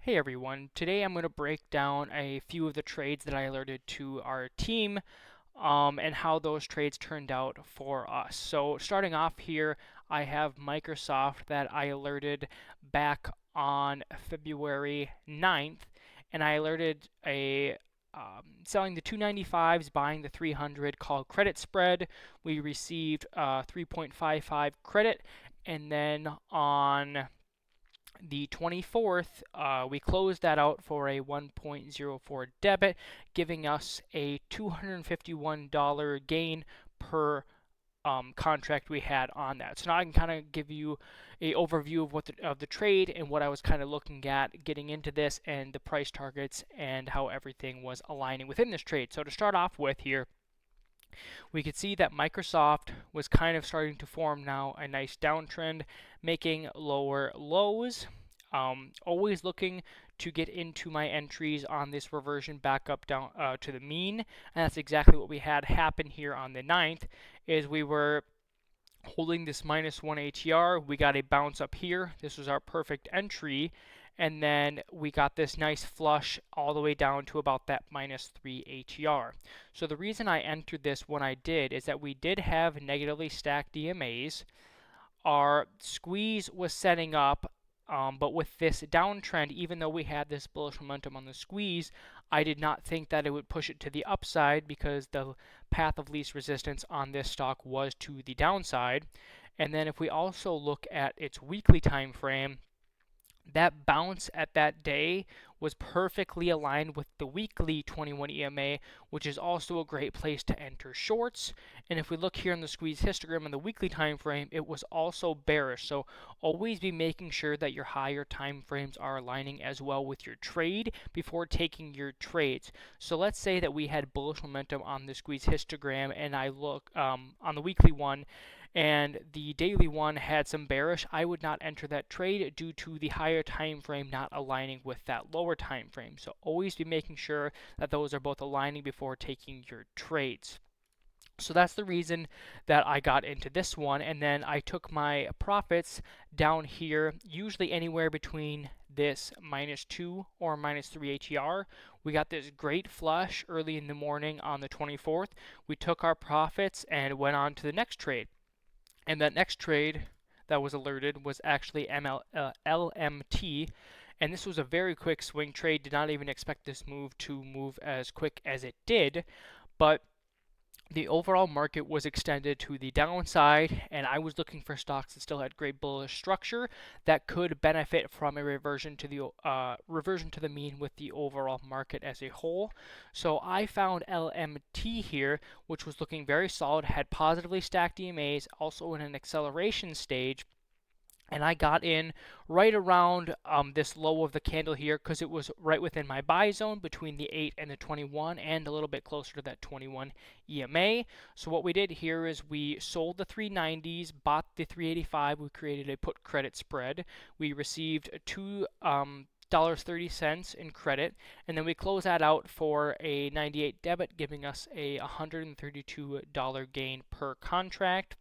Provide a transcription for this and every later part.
Hey everyone, today I'm going to break down a few of the trades that I alerted to our team and how those trades turned out for us. So starting off here, I have Microsoft that I alerted back on February 9th, and I alerted a selling the 295s, buying the 300 called credit spread. We received 3.55 credit, and then on the 24th, we closed that out for a 1.04 debit, giving us a $251 gain per contract we had on that. So now I can kind of give you a overview of the trade and what I was kind of looking at getting into this and the price targets and how everything was aligning within this trade. So to start off with here, we could see that Microsoft was kind of starting to form now a nice downtrend, making lower lows. Always looking to get into my entries on this reversion back up down to the mean, and that's exactly what we had happen here on the 9th, is we were holding this -1 ATR. We got a bounce up here. This was our perfect entry, and then we got this nice flush all the way down to about that -3 ATR. So the reason I entered this when I did is that we did have negatively stacked DMAs. Our squeeze was setting up, but with this downtrend, even though we had this bullish momentum on the squeeze, I did not think that it would push it to the upside because the path of least resistance on this stock was to the downside. And then if we also look at its weekly time frame, that bounce at that day was perfectly aligned with the weekly 21 EMA, which is also a great place to enter shorts. And if we look here in the squeeze histogram in the weekly time frame, it was also bearish. So always be making sure that your higher time frames are aligning as well with your trade before taking your trades. So let's say that we had bullish momentum on the squeeze histogram, and I look on the weekly one, and the daily one had some bearish. I would not enter that trade due to the higher time frame not aligning with that lower time frame. So always be making sure that those are both aligning before taking your trades. So that's the reason that I got into this one, and then I took my profits down here, usually anywhere between this -2 or -3 ATR. We got this great flush early in the morning on the 24th. We took our profits and went on to the next trade. And that next trade that was alerted was actually LMT. And this was a very quick swing trade. Did not even expect this move to move as quick as it did. But the overall market was extended to the downside, and I was looking for stocks that still had great bullish structure that could benefit from a reversion to the mean with the overall market as a whole. So I found LMT here, which was looking very solid, had positively stacked EMAs, also in an acceleration stage. And I got in right around this low of the candle here because it was right within my buy zone between the 8 and the 21 and a little bit closer to that 21 EMA. So what we did here is we sold the 390s, bought the 385. We created a put credit spread. We received $2.30 in credit, and then we close that out for a 98 debit, giving us a $132 gain per contract.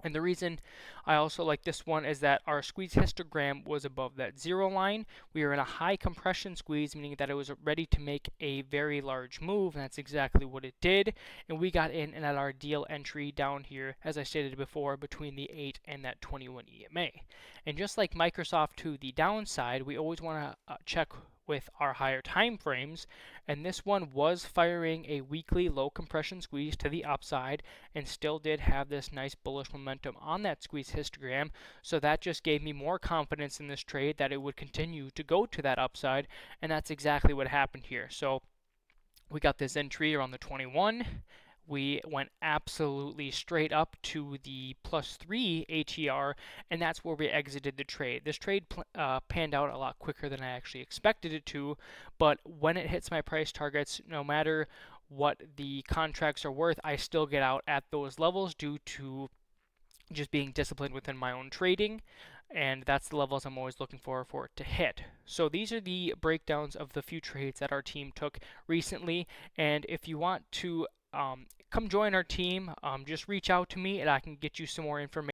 And the reason I also like this one is that our squeeze histogram was above that zero line. We were in a high compression squeeze, meaning that it was ready to make a very large move, and that's exactly what it did. And we got in and at our deal entry down here, as I stated before, between the 8 and that 21 EMA. And just like Microsoft to the downside, we always want to check with our higher time frames, and this one was firing a weekly low compression squeeze to the upside and still did have this nice bullish momentum on that squeeze histogram. So that just gave me more confidence in this trade that it would continue to go to that upside, and that's exactly what happened here. So we got this entry around the 21. We went absolutely straight up to the +3 ATR, and that's where we exited the trade. This trade panned out a lot quicker than I actually expected it to, but when it hits my price targets, no matter what the contracts are worth, I still get out at those levels due to just being disciplined within my own trading, and that's the levels I'm always looking for it to hit. So these are the breakdowns of the few trades that our team took recently, and if you want to come join our team, just reach out to me and I can get you some more information.